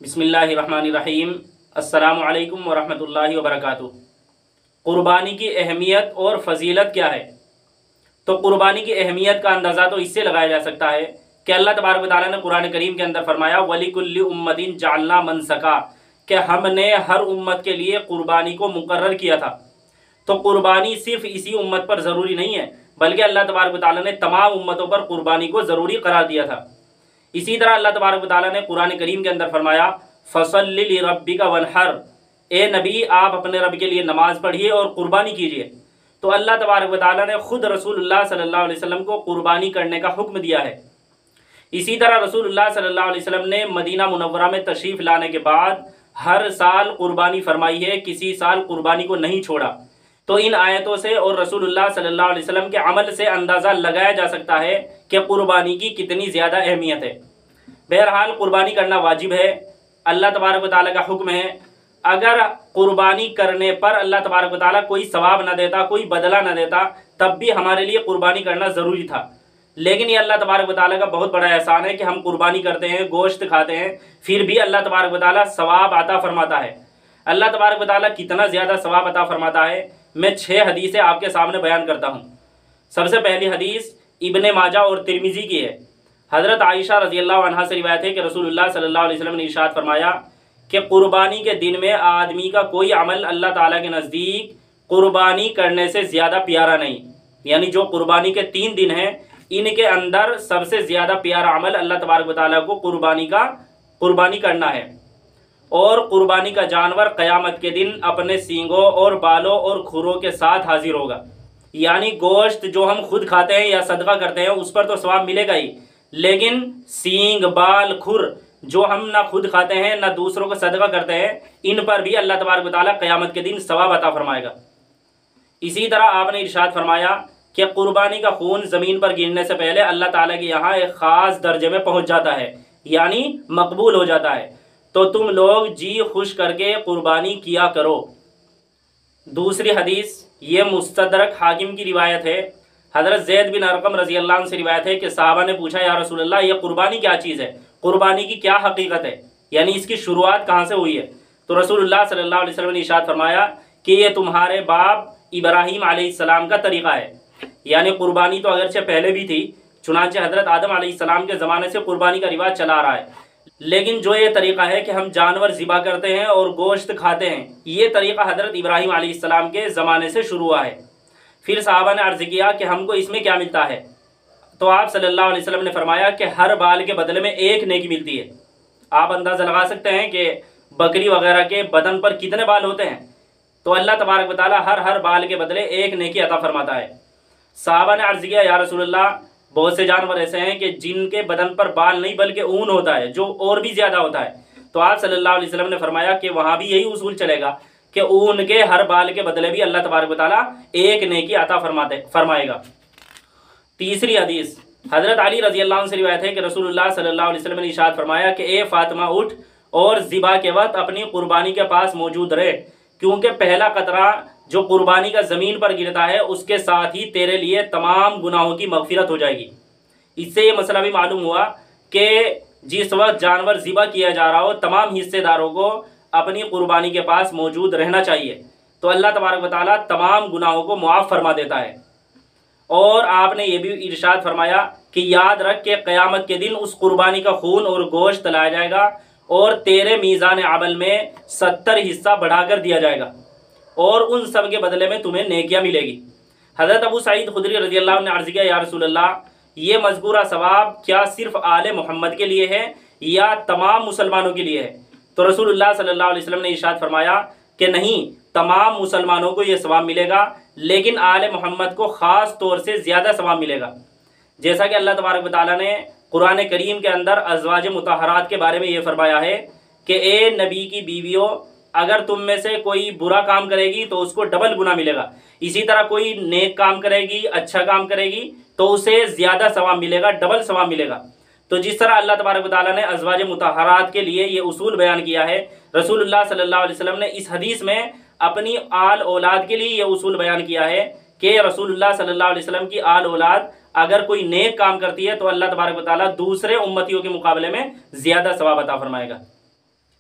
بسم اللہ الرحمن الرحیم۔ السلام علیکم ورحمۃ اللہ وبرکاتہ۔ قربانی کی اہمیت اور فضیلت کیا ہے؟ تو قربانی کی اہمیت کا اندازہ تو اس سے لگایا جا سکتا ہے کہ اللہ تبارک و تعالیٰ نے قرآن کریم کے اندر فرمایا وَلِكُلِّ أُمَّةٍ جَعَلْنَا مَنْسَكًا، کہ ہم نے ہر امت کے لیے قربانی کو مقرر کیا تھا۔ تو قربانی صرف اسی امت پر ضروری نہیں ہے، بلکہ اللہ تبارک و تعالیٰ نے تمام امتوں پر قربانی کو ضروری قرار دیا تھا۔ اسی طرح اللہ تبارک و تعالیٰ نے قرآن کریم کے اندر فرمایا فَصَلِّ لِرَبِّكَ وَانْحَرْ، اے نبی آپ اپنے رب کے لیے نماز پڑھیے اور قربانی کیجیے۔ تو اللہ تبارک و تعالیٰ نے خود رسول اللہ صلی اللہ علیہ وسلم کو قربانی کرنے کا حکم دیا ہے۔ اسی طرح رسول اللہ صلی اللہ علیہ وسلم نے مدینہ منورہ میں تشریف لانے کے بعد ہر سال قربانی فرمائی ہے، کسی سال قربانی کو نہیں چھوڑا۔ تو ان آیتوں سے اور رسول اللہ صلی اللہ علیہ وسلم کے عمل سے اندازہ لگایا جا سکتا ہے کہ قربانی کی کتنی زیادہ اہمیت ہے۔ بہرحال قربانی کرنا واجب ہے، اللہ تبارک و تعالیٰ کا حکم ہے۔ اگر قربانی کرنے پر اللہ تبارک و تعالیٰ کوئی ثواب نہ دیتا، کوئی بدلہ نہ دیتا، تب بھی ہمارے لیے قربانی کرنا ضروری تھا۔ لیکن یہ اللہ تبارک و تعالیٰ کا بہت بڑا احسان ہے کہ ہم قربانی کرتے ہیں، گوشت کھاتے ہیں، پھر بھی اللہ تبارک و تعالیٰ ثواب عطا فرماتا ہے۔ اللہ تبارک و تعالیٰ کتنا زیادہ ثواب عطا فرماتا ہے، میں 6 حدیثیں آپ کے سامنے بیان کرتا ہوں۔ سب سے پہلی حدیث ابن ماجہ اور ترمذی کی ہے۔ حضرت عائشہ رضی اللہ عنہا سے روایت ہے کہ رسول اللہ صلی اللہ علیہ وسلم نے ارشاد فرمایا کہ قربانی کے دن میں آدمی کا کوئی عمل اللہ تعالیٰ کے نزدیک قربانی کرنے سے زیادہ پیارا نہیں، یعنی جو قربانی کے 3 دن ہیں ان کے اندر سب سے زیادہ پیارا عمل اللہ تبارک و تعالیٰ کو قربانی کرنا ہے۔ اور قربانی کا جانور قیامت کے دن اپنے سینگوں اور بالوں اور کھروں کے ساتھ حاضر ہوگا، یعنی گوشت جو ہم خود کھاتے ہیں یا صدقہ کرتے ہیں اس پر تو ثواب ملے گا ہی، لیکن سینگ، بال، کھر جو ہم نہ خود کھاتے ہیں نہ دوسروں کو صدقہ کرتے ہیں، ان پر بھی اللہ تبارک و تعالیٰ قیامت کے دن ثواب عطا فرمائے گا۔ اسی طرح آپ نے ارشاد فرمایا کہ قربانی کا خون زمین پر گرنے سے پہلے اللہ تعالیٰ کے یہاں ایک خاص درجے میں پہنچ جاتا ہے، یعنی مقبول ہو جاتا ہے، تو تم لوگ جی خوش کر کے قربانی کیا کرو۔ دوسری حدیث یہ مستدرک حاکم کی روایت ہے۔ حضرت زید بن ارقم رضی اللہ عنہ سے روایت ہے کہ صحابہ نے پوچھا یا رسول اللہ یہ قربانی کیا چیز ہے، قربانی کی کیا حقیقت ہے، یعنی اس کی شروعات کہاں سے ہوئی ہے؟ تو رسول اللہ صلی اللہ علیہ وسلم نے ارشاد فرمایا کہ یہ تمہارے باپ ابراہیم علیہ السلام کا طریقہ ہے، یعنی قربانی تو اگرچہ پہلے بھی تھی، چنانچہ حضرت آدم علیہ السلام کے زمانے سے قربانی کا رواج چلا رہا ہے، لیکن جو یہ طریقہ ہے کہ ہم جانور ذبح کرتے ہیں اور گوشت کھاتے ہیں، یہ طریقہ حضرت ابراہیم علیہ السلام کے زمانے سے شروع ہوا ہے۔ پھر صحابہ نے عرض کیا کہ ہم کو اس میں کیا ملتا ہے؟ تو آپ صلی اللہ علیہ وسلم نے فرمایا کہ ہر بال کے بدلے میں 1 نیکی ملتی ہے۔ آپ اندازہ لگا سکتے ہیں کہ بکری وغیرہ کے بدن پر کتنے بال ہوتے ہیں، تو اللہ تبارک و تعالیٰ ہر بال کے بدلے 1 نیکی عطا فرماتا ہے۔ صحابہ نے عرض کیا یا رسول اللہ بہت سے جانور ایسے ہیں کہ جن کے بدن پر بال نہیں بلکہ اون ہوتا ہے جو اور بھی زیادہ ہوتا ہے، تو آپ صلی اللہ علیہ وسلم نے فرمایا کہ وہاں بھی یہی اصول چلے گا کہ اون کے ہر بال کے بدلے بھی اللہ تبارک و تعالیٰ 1 نیکی عطا فرمائے گا۔ تیسری حدیث حضرت علی رضی اللہ عنہ سے روایت ہے کہ رسول اللہ صلی اللہ علیہ وسلم نے ارشاد فرمایا کہ اے فاطمہ اٹھ اور ذبح کے وقت اپنی قربانی کے پاس موجود رہے، کیونکہ پہلا قطرہ جو قربانی کا زمین پر گرتا ہے اس کے ساتھ ہی تیرے لیے تمام گناہوں کی مغفرت ہو جائے گی۔ اس سے یہ مسئلہ بھی معلوم ہوا کہ جس وقت جانور ذبح کیا جا رہا ہو تمام حصے داروں کو اپنی قربانی کے پاس موجود رہنا چاہیے، تو اللہ تبارک و تعالیٰ تمام گناہوں کو معاف فرما دیتا ہے۔ اور آپ نے یہ بھی ارشاد فرمایا کہ یاد رکھ کہ قیامت کے دن اس قربانی کا خون اور گوشت لایا جائے گا اور تیرے میزان عمل میں 70 حصہ بڑھا کر دیا جائے گا، اور ان سب کے بدلے میں تمہیں نیکیاں ملے گی۔ حضرت ابو سعید خدری رضی اللہ عنہ نے عرض کیا یا رسول اللہ یہ مذکورہ ثواب کیا صرف آل محمد کے لیے ہے یا تمام مسلمانوں کے لیے ہے؟ تو رسول اللہ صلی اللہ علیہ وسلم نے ارشاد فرمایا کہ نہیں، تمام مسلمانوں کو یہ ثواب ملے گا، لیکن آل محمد کو خاص طور سے زیادہ ثواب ملے گا۔ جیسا کہ اللہ تبارک و تعالیٰ نے قرآن کریم کے اندر ازواج مطہرات کے بارے میں یہ فرمایا ہے کہ اے نبی کی بیویوں اگر تم میں سے کوئی برا کام کرے گی تو اس کو ڈبل گناہ ملے گا، اسی طرح کوئی نیک کام کرے گی، اچھا کام کرے گی تو اسے زیادہ ثواب ملے گا، ڈبل ثواب ملے گا۔ تو جس طرح اللہ تبارک و تعالیٰ نے ازواج مطہرات کے لیے یہ اصول بیان کیا ہے، رسول اللہ صلی اللہ علیہ وسلم نے اس حدیث میں اپنی آل اولاد کے لیے یہ اصول بیان کیا ہے کہ رسول اللہ صلی اللہ علیہ وسلم کی آل اولاد اگر کوئی نیک کام کرتی ہے تو اللہ تبارک و تعالیٰ دوسرے امتیوں کے مقابلے میں زیادہ ثواب عطا فرمائے گا۔